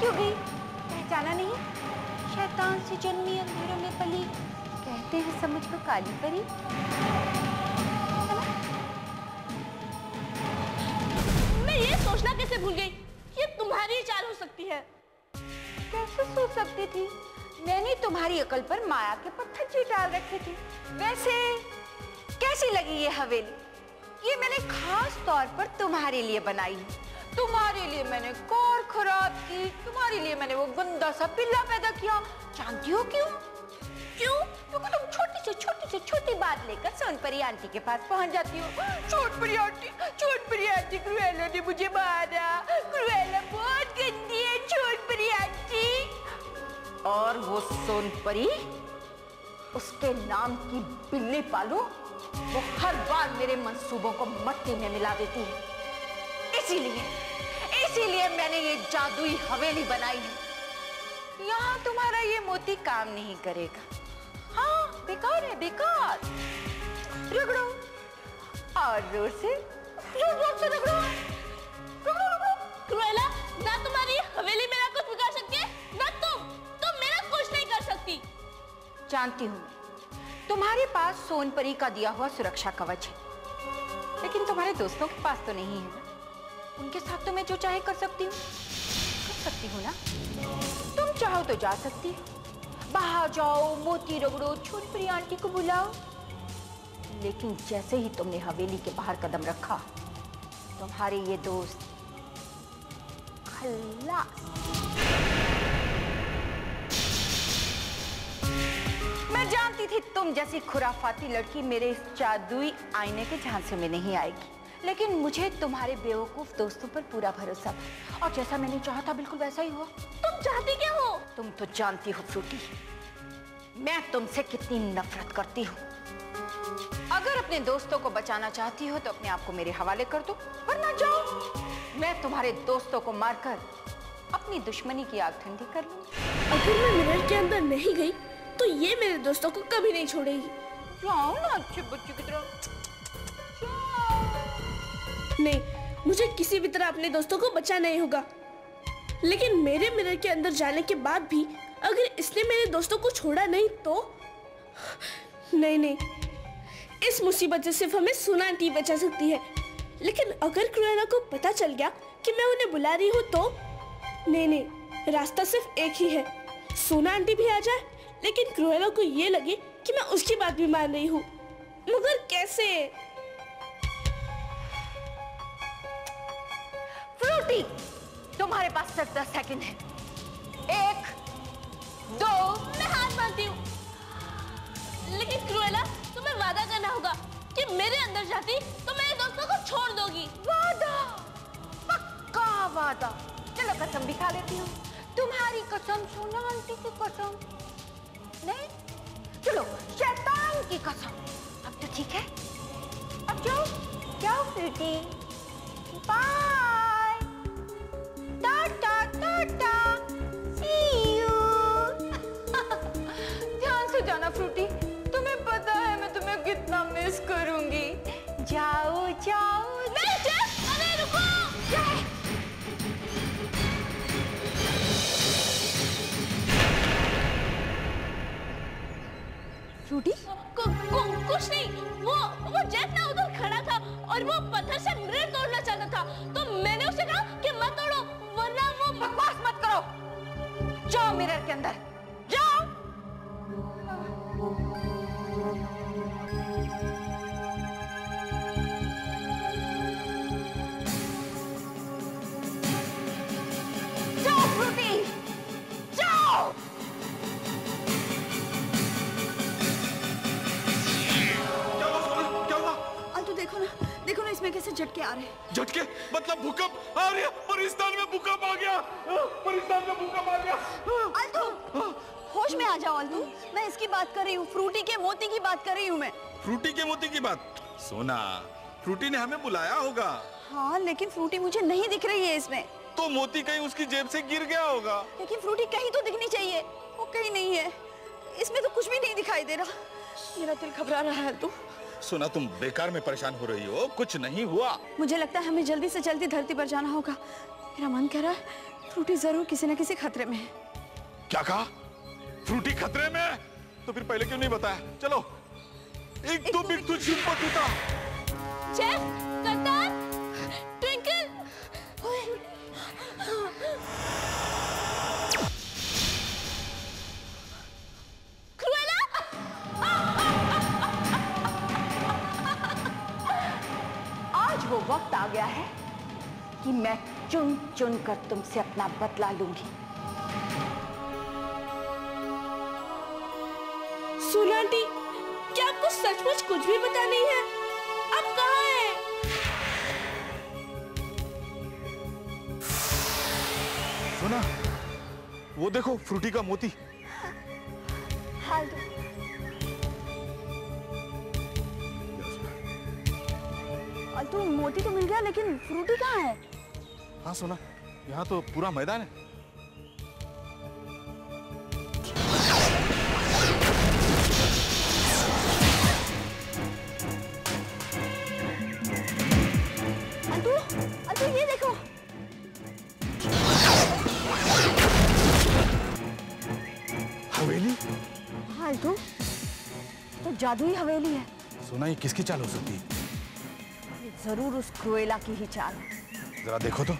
क्यों गई? पहचाना नहीं? शैतान से जन्मी अंधेरों में पली, कहते हैं समझ को काली परी। मैं ये सोचना कैसे भूल गई? ये तुम्हारी ही चाल हो सकती है। कैसे सोच सकती थी? मैंने तुम्हारी अकल पर माया के पत्थर जी डाल रखे थे। वैसे कैसी लगी ये हवेली? ये मैंने खास तौर पर तुम्हारे लिए बनाई है। तुम्हारे लिए मैंने कार खराब की, तुम्हारे लिए मैंने वो गंदा सा पिल्ला पैदा किया। जानती हो क्यों? क्यों? क्योंकि तुम छोटी से छोटी बात लेकर सोनपरी आंटी के पास पहुंच जाती हो। छोटपरी आंटी, क्रुएला ने मुझे मारा। क्रुएला बहुत गंदी है, छोटपरी आंटी। और वो सोनपरी, उसके नाम की बिल्ली पालो, वो हर बार मेरे मंसूबों को मट्टी में मिला देती है। इसीलिए मैंने ये जादुई हवेली बनाई है। यहाँ तुम्हारा ये मोती काम नहीं करेगा। हाँ, बेकार है, बेकार। रगड़ो और जोर से रगड़ो। क्रुएला, ना तुम्हारी हवेली मेरा कुछ बिगाड़ सकती है, ना तुम मेरा कुछ नहीं कर सकती। जानती हूँ मैं, तुम्हारे पास सोनपरी का दिया हुआ सुरक्षा कवच है, लेकिन तुम्हारे दोस्तों के पास तो नहीं है। उनके साथ तो मैं जो चाहे कर सकती हूँ ना। तुम चाहो तो जा सकती हो, बाहर जाओ, मोती रगड़ो, छोटपरी आंटी को बुलाओ। लेकिन जैसे ही तुमने हवेली के बाहर कदम रखा, तुम्हारे ये दोस्त खल्लास। मैं जानती थी तुम जैसी खुराफाती लड़की मेरे इस जादुई आईने के झांसे में नहीं आएगी, लेकिन मुझे तुम्हारे बेवकूफ दोस्तों पर पूरा भरोसा था, और जैसा मैंने चाहा था बिल्कुल वैसा ही हुआ। तुम चाहती क्या हो? तुम तो जानती हो फ्रूटी, मैं तुमसे कितनी नफरत करती हूँ। अगर अपने दोस्तों को बचाना चाहती हो तो अपने आप को मेरे हवाले कर दो, वरना जाओ, मैं तुम्हारे दोस्तों को मारकर अपनी दुश्मनी की आग ठंडी कर लूंगी। अगर मैं मिरर के अंदर नहीं गई तो ये मेरे दोस्तों को कभी नहीं छोड़ेगी। जाओ ना अच्छे बच्चे की तरह। नहीं, मुझे किसी भी तरह अपने दोस्तों को बचाना नहीं होगा। लेकिन मेरे मिरर के अंदर जाने के बाद भी अगर इसने मेरे दोस्तों को छोड़ा नहीं तो नहीं, इस मुसीबत से सिर्फ हमें सोना आंटी बचा सकती है। लेकिन अगर क्रुएला को पता चल गया कि मैं उन्हें बुला रही हूँ तो नहीं, रास्ता सिर्फ एक ही है, सोना आंटी भी आ जाए, लेकिन क्रुएला को ये लगे कि मैं उसकी बात भी मान रही हूँ। मगर कैसे? फ्रूटी, तुम्हारे पास सिर्फ 10 सेकंड है। 1, 2। मैं हाथ मारती हूँ, लेकिन क्रुएला तुम्हें वादा करना होगा कि मेरे अंदर जाती तो मेरे दोस्तों को छोड़ दोगी। वादा? पक्का वादा। चलो कसम भी खा लेती हूँ। तुम्हारी कसम, सोना आंटी की कसम नहीं, चलो शैतान की कसम। अब तो ठीक है, अब जाओ Frooti, bye, tata, see you. ध्यान से जाना फ्रूटी, तुम्हें पता है मैं तुम्हें कितना मिस करूंगी। जाओ। अरे रुको! फ्रूटी? कुछ नहीं, वो जेफ ना उधर खड़ा था और वो पत्थर से मिरर तोड़ना चाहता था, तो मैंने उसे कहा कि मत तोड़ो, वरना वो। बकवास मत करो, जाओ मिरर के अंदर, जाओ। जाओ फ्रूटी, जाओ। देखो ना इसमें कैसे झटके आ रहे हैं। झटके मतलब भूकंप आ रहा है। पाकिस्तान में भूकंप आ गया। अल्तू, होश में आ जाओ अल्तू। मैं इसकी बात कर रही हूँ, फ्रूटी के मोती की बात कर रही हूँ मैं। फ्रूटी के मोती की बात? सोना, फ्रूटी ने हमें बुलाया होगा। हाँ, लेकिन फ्रूटी मुझे नहीं दिख रही है इसमें। तो मोती कहीं उसकी जेब से गिर गया होगा। लेकिन फ्रूटी कहीं तो दिखनी चाहिए, वो कहीं नहीं है। इसमें तो कुछ भी नहीं दिखाई दे रहा। मेरा दिल घबरा रहा है अल्तू। सोना, तुम बेकार में परेशान हो रही हो, कुछ नहीं हुआ। मुझे लगता है हमें जल्दी से जल्दी धरती पर जाना होगा। मेरा मन कह रहा है फ्रूटी जरूर किसी न किसी खतरे में है। क्या कहा? फ्रूटी खतरे में है? तो फिर पहले क्यों नहीं बताया? चलो एक दो मिनट तुझ हिम्मत होता। शेफ, कप्तान, ट्विंकल। क्रुएला। आज वो वक्त आ गया है कि मैं चुन चुन कर तुमसे अपना बदला लूंगी। सोना आंटी, क्या आपको सचमुच कुछ भी पता नहीं है? आप कहाँ हैं? सुना, वो देखो फ्रूटी का मोती। हाँ तो मोती तो मिल गया, लेकिन फ्रूटी कहाँ है? हाँ सोना, यहाँ तो पूरा मैदान है। अल्टू ये देखो। हवेली? हाँ अल्टू, तो जादुई हवेली है। सोना, ये किसकी चाल हो सकती है? ये जरूर उस क्रुएला की ही चाल है। जरा देखो तो।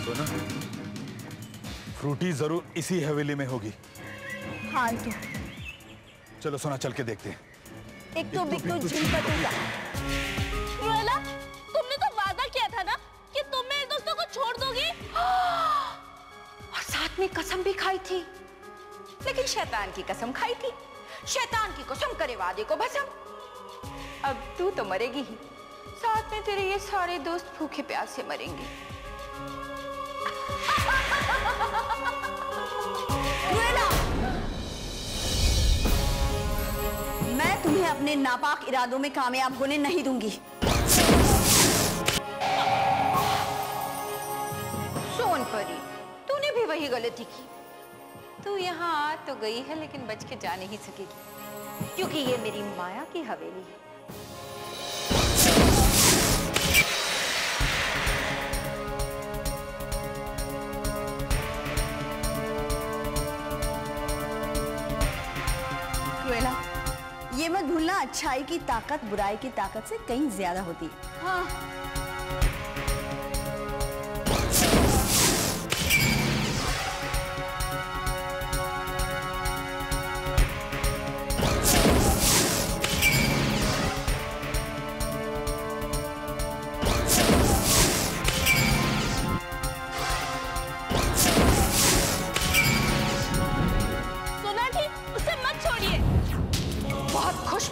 सोना, फ्रूटी जरूर इसी हवेली में होगी। हाँ अल्टू, चलो सोना, चल के देखते हैं। एक तो बिट्टू झिलपटूगा। क्रुएला, तुमने तो वादा किया था ना कि तुम मेरे दोस्तों को छोड़ दोगी। और साथ में कसम भी खाई थी, लेकिन शैतान की कसम खाई थी। शैतान की कसम करे वादे को भस्म। अब तू तो मरेगी ही, साथ में तेरे ये सारे दोस्त भूखे प्यासे मरेंगे। क्रुएला, मैं तुम्हें अपने नापाक इरादों में कामयाब होने नहीं दूंगी। सोनपरी, तूने भी वही गलती की। तू यहाँ आ तो गई है, लेकिन बच के जा नहीं सकेगी, क्योंकि ये मेरी माया की हवेली है। क्रुएला, ये मत भूलना, अच्छाई की ताकत बुराई की ताकत से कहीं ज्यादा होती है। हाँ,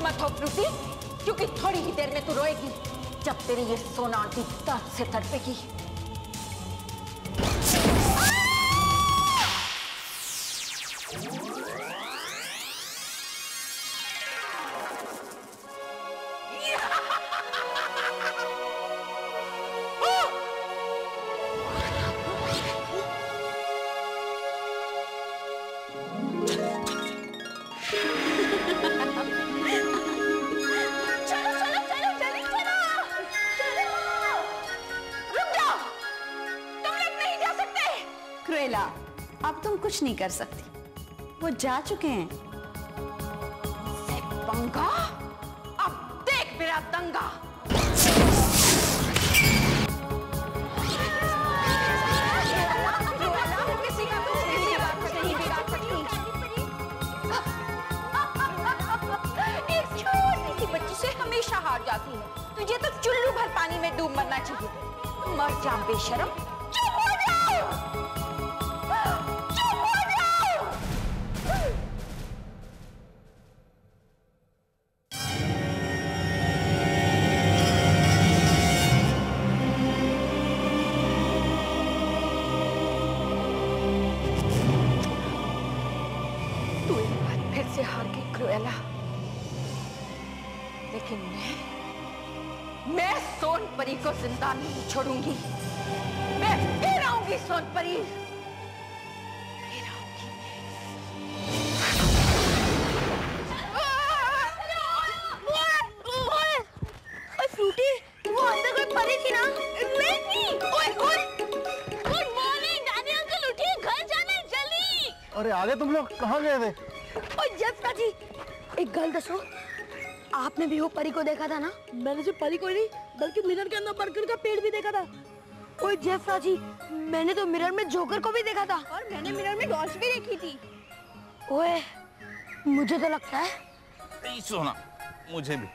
मत हो फ्रूटी, क्योंकि थोड़ी ही देर में तू रोएगी जब तेरी ये सोना आंटी दर्द से तड़पेगी। क्रुएला, अब तुम कुछ नहीं कर सकती, वो जा चुके हैं। पंगा, अब देख मेरा दंगा। किसी का कुछ नहीं बिगाड़ सकती। एक छोटी सी बच्ची से हमेशा हार जाती है। तुझे तो चुल्लू भर पानी में डूब मरना चाहिए। मर जा बेशरम। चुप हो जाओ। हार गई क्रुएला, लेकिन मैं सोनपरी को जिंदा नहीं छोड़ूंगी। मैं फिर आऊंगी सोनपरी, फिर आऊंगी। आगे तुम लोग कहाँ गए थे? ओए जेफ्रा जी, एक गल दसो, आपने भी वो परी को देखा था ना? मैंने सिर्फ परी को ही नहीं बल्कि मिरर के अंदर बर्गर का पेड़ भी देखा था। ओए जेफ्रा जी, मैंने तो मिरर में जोकर को भी देखा था और मैंने मिरर में डॉल्स भी देखी थी। ओए, मुझे तो लगता है सोना, मुझे भी।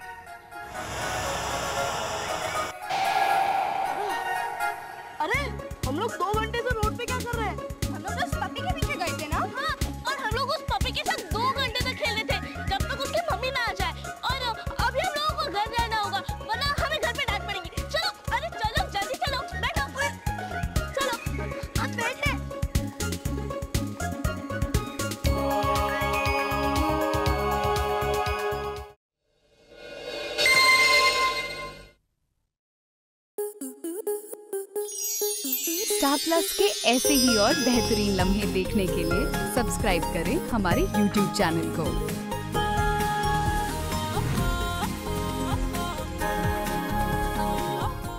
अरे हम लोग 2 घंटे से रोड पे क्या कर रहे हैं? हम लोग उस पपी के पीछे गए थे ना? हाँ, और हम लोग उस पपी के साथ 2 घंटे तक खेले थे जब तक उसकी मम्मी ना आ जाए। और अभी हम लोगों को घर जाना होगा वरना हमें घर पे डांट पड़ेगी। चलो, अरे चलो जल्दी चलो, बैठो, चलो। हम बैठे। स्टार प्लस के ऐसे ही और बेहतरीन लम्हे देखने के लिए सब्सक्राइब करें हमारे YouTube चैनल को।